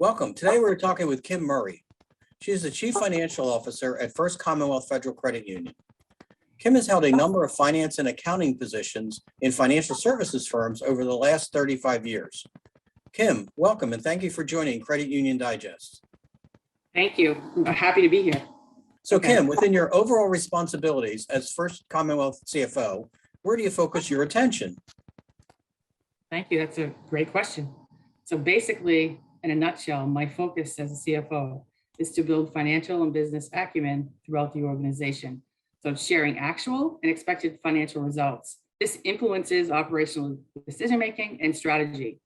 Welcome. Today we're talking with Kim Murray. She is the Chief Financial Officer at First Commonwealth Federal Credit Union. Kim has held a number of finance and accounting positions in financial services firms over the last 35 years. Kim, welcome and thank you for joining Credit Union Digest. Thank you. I'm happy to be here. So Kim, within your overall responsibilities as First Commonwealth CFO, where do you focus your attention? Thank you. That's a great question. So basically, in a nutshell, my focus as a CFO is to build financial and business acumen throughout the organization. So sharing actual and expected financial results. This influences operational decision-making and strategy.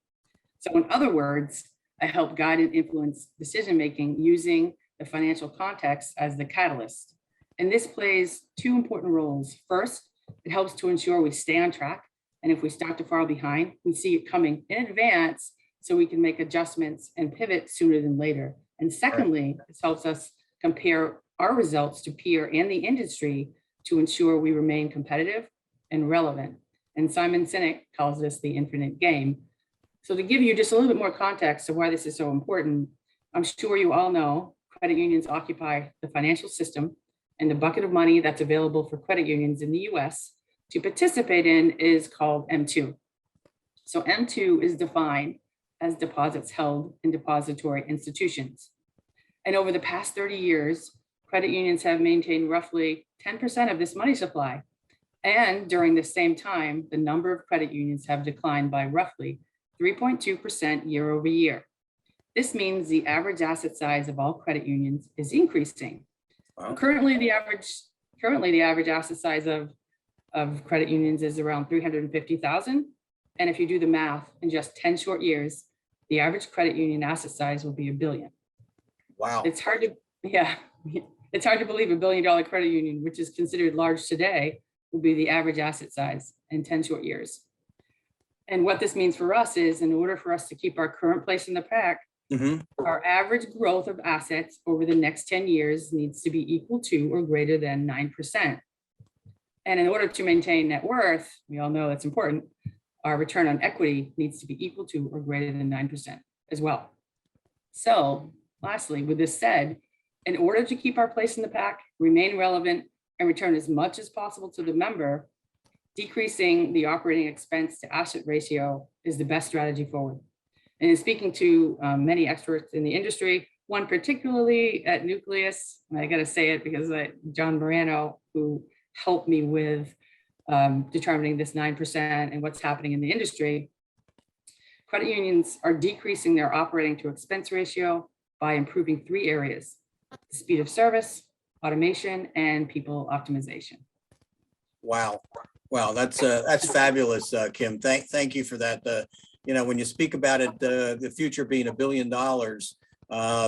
So in other words, I help guide and influence decision-making using the financial context as the catalyst. And this plays two important roles. First, it helps to ensure we stay on track. And if we start to fall behind, we see it coming in advance so we can make adjustments and pivot sooner than later. And secondly, this helps us compare our results to peer and the industry to ensure we remain competitive and relevant. And Simon Sinek calls this the infinite game. So to give you just a little bit more context of why this is so important, I'm sure you all know credit unions occupy the financial system, and the bucket of money that's available for credit unions in the US to participate in is called M2. So M2 is defined as deposits held in depository institutions. And over the past 30 years, credit unions have maintained roughly 10% of this money supply. And during the same time, the number of credit unions have declined by roughly 3.2% year over year. This means the average asset size of all credit unions is increasing. Wow. Currently, the average asset size of credit unions is around 350,000. And if you do the math, in just 10 short years, the average credit union asset size will be $1 billion. Wow. It's hard to believe $1 billion credit union, which is considered large today, will be the average asset size in 10 short years. And what this means for us is, in order for us to keep our current place in the pack, our average growth of assets over the next 10 years needs to be equal to or greater than 9%. And in order to maintain net worth, we all know that's important, our return on equity needs to be equal to or greater than 9% as well. So lastly, with this said, in order to keep our place in the pack, remain relevant, and return as much as possible to the member, decreasing the operating expense to asset ratio is the best strategy forward. And in speaking to many experts in the industry, one particularly at Nucleus, I got to say it because John Morano, who helped me with determining this 9% and what's happening in the industry, credit unions are decreasing their operating to expense ratio by improving three areas: speed of service, automation, and people optimization. Wow. Wow, that's fabulous, Kim. Thank you for that. When you speak about it, the future being $1 billion,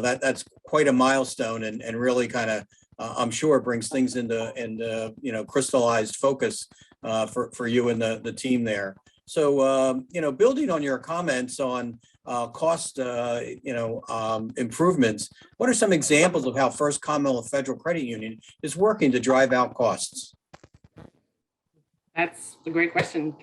that's quite a milestone, and really kind of, I'm sure, brings things into crystallized focus for you and the team there. So building on your comments on cost improvements, what are some examples of how First Commonwealth Federal Credit Union is working to drive out costs? That's a great question.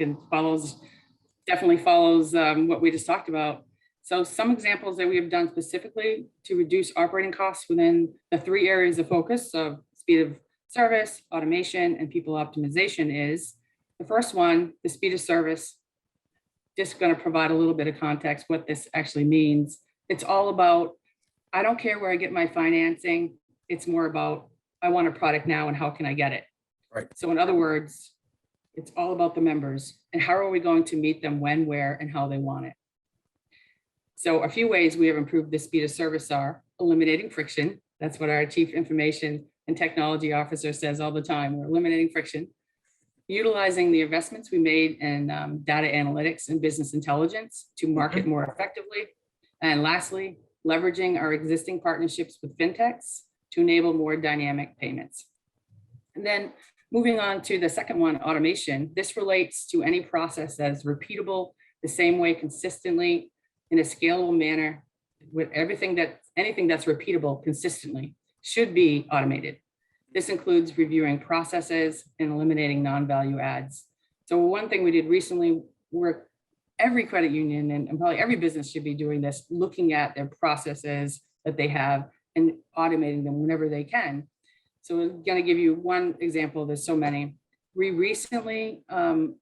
Definitely follows what we just talked about. So some examples that we have done specifically to reduce operating costs within the three areas of focus of speed of service, automation, and people optimization is the first one, the speed of service. Just going to provide a little bit of context what this actually means. It's all about, I don't care where I get my financing. It's more about, I want a product now and how can I get it? Right. So in other words, it's all about the members and how are we going to meet them when, where, and how they want it. So a few ways we have improved the speed of service are eliminating friction. That's what our Chief Information and Technology Officer says all the time. We're eliminating friction. Utilizing the investments we made in data analytics and business intelligence to market more effectively. And lastly, leveraging our existing partnerships with fintechs to enable more dynamic payments. And then moving on to the second one, automation. This relates to any process that is repeatable the same way consistently in a scalable manner with anything that's repeatable consistently should be automated. This includes reviewing processes and eliminating non-value adds. So one thing we did recently, we're every credit union and probably every business should be doing this, looking at their processes that they have and automating them whenever they can. So I'm going to give you one example. There's so many. We recently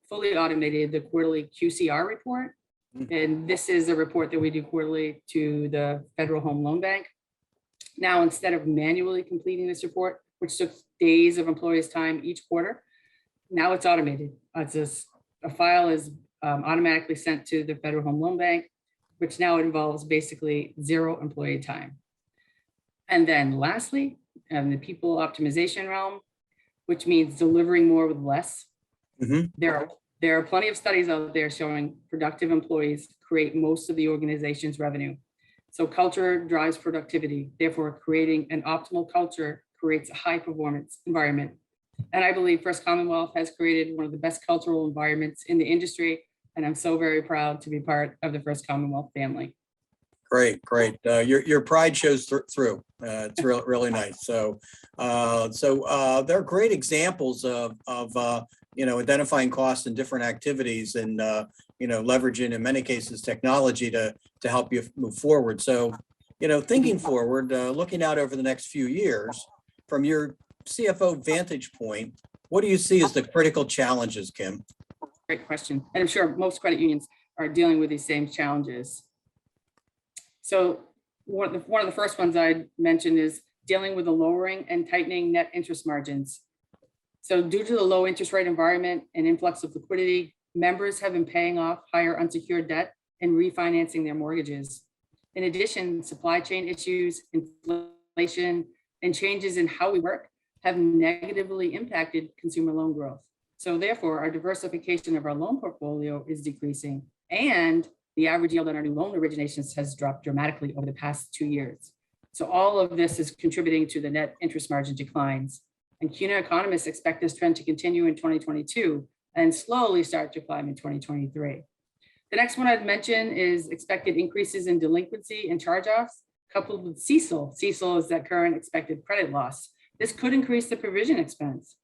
fully automated the quarterly QCR report. And this is a report that we do quarterly to the Federal Home Loan Bank. Now, instead of manually completing this report, which took days of employees' time each quarter, now it's automated. It's just, a file is automatically sent to the Federal Home Loan Bank, which now involves basically 0 employee time. And then lastly, the people optimization realm, which means delivering more with less. There are plenty of studies out there showing productive employees create most of the organization's revenue. So culture drives productivity. Therefore, creating an optimal culture creates a high performance environment. And I believe First Commonwealth has created one of the best cultural environments in the industry. And I'm so very proud to be part of the First Commonwealth family. Great, great. Your pride shows through. It's really nice. So, there are great examples of identifying costs in different activities and leveraging in many cases technology to help you move forward. So, thinking forward, looking out over the next few years, from your CFO vantage point, what do you see as the critical challenges, Kim? Great question. And I'm sure most credit unions are dealing with these same challenges. So one of the first ones I mentioned is dealing with the lowering and tightening net interest margins. So due to the low interest rate environment and influx of liquidity, members have been paying off higher unsecured debt and refinancing their mortgages. In addition, supply chain issues, inflation, and changes in how we work have negatively impacted consumer loan growth. So therefore, our diversification of our loan portfolio is decreasing, and the average yield on our new loan originations has dropped dramatically over the past 2 years. So all of this is contributing to the net interest margin declines. And CUNA economists expect this trend to continue in 2022 and slowly start to climb in 2023. The next one I'd mention is expected increases in delinquency and charge-offs coupled with CECL. CECL is that current expected credit loss. This could increase the provision expense.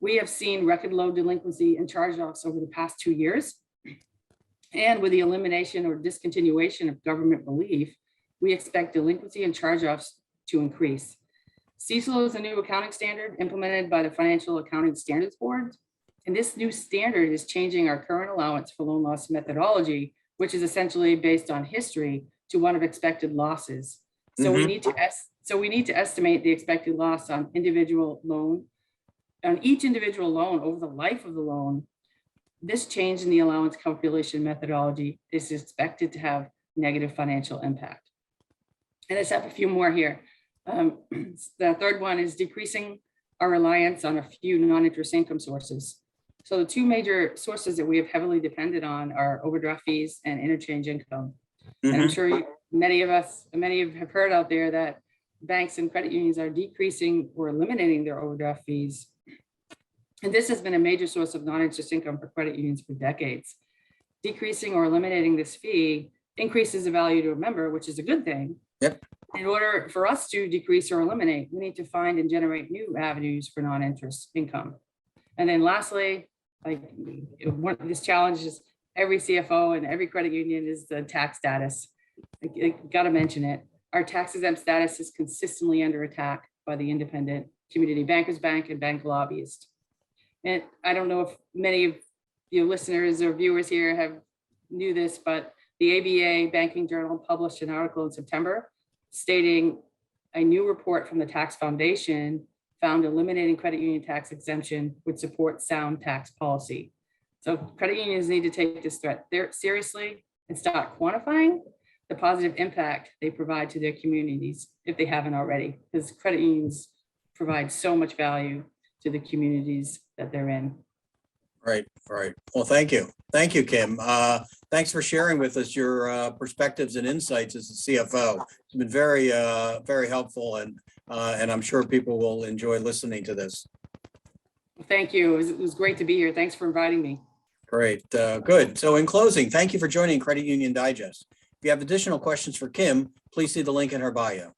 We have seen record low delinquency and charge-offs over the past 2 years. And with the elimination or discontinuation of government relief, we expect delinquency and charge-offs to increase. CECL is a new accounting standard implemented by the Financial Accounting Standards Board. And this new standard is changing our current allowance for loan loss methodology, which is essentially based on history, to one of expected losses. So we need to estimate the expected loss on each individual loan over the life of the loan. This change in the allowance calculation methodology is expected to have negative financial impact. And I just have a few more here. The third one is decreasing our reliance on a few non-interest income sources. So the 2 major sources that we have heavily depended on are overdraft fees and interchange income. And I'm sure many of you have heard out there that banks and credit unions are decreasing or eliminating their overdraft fees. And this has been a major source of non-interest income for credit unions for decades. Decreasing or eliminating this fee increases the value to a member, which is a good thing. Yep. In order for us to decrease or eliminate, we need to find and generate new avenues for non-interest income. And then lastly, one of these challenges, every CFO and every credit union is the tax status. I got to mention it. Our tax exempt status is consistently under attack by the independent community bankers bank and bank lobbyists. And I don't know if many of your listeners or viewers here knew this, but the ABA Banking Journal published an article in September stating a new report from the Tax Foundation found eliminating credit union tax exemption would support sound tax policy. So credit unions need to take this threat seriously and start quantifying the positive impact they provide to their communities if they haven't already, because credit unions provide so much value to the communities that they're in. Right. Well, thank you. Thank you, Kim. Thanks for sharing with us your perspectives and insights as a CFO. It's been very, very helpful, and I'm sure people will enjoy listening to this. Thank you. It was great to be here. Thanks for inviting me. Great. Good. So in closing, thank you for joining Credit Union Digest. If you have additional questions for Kim, please see the link in her bio.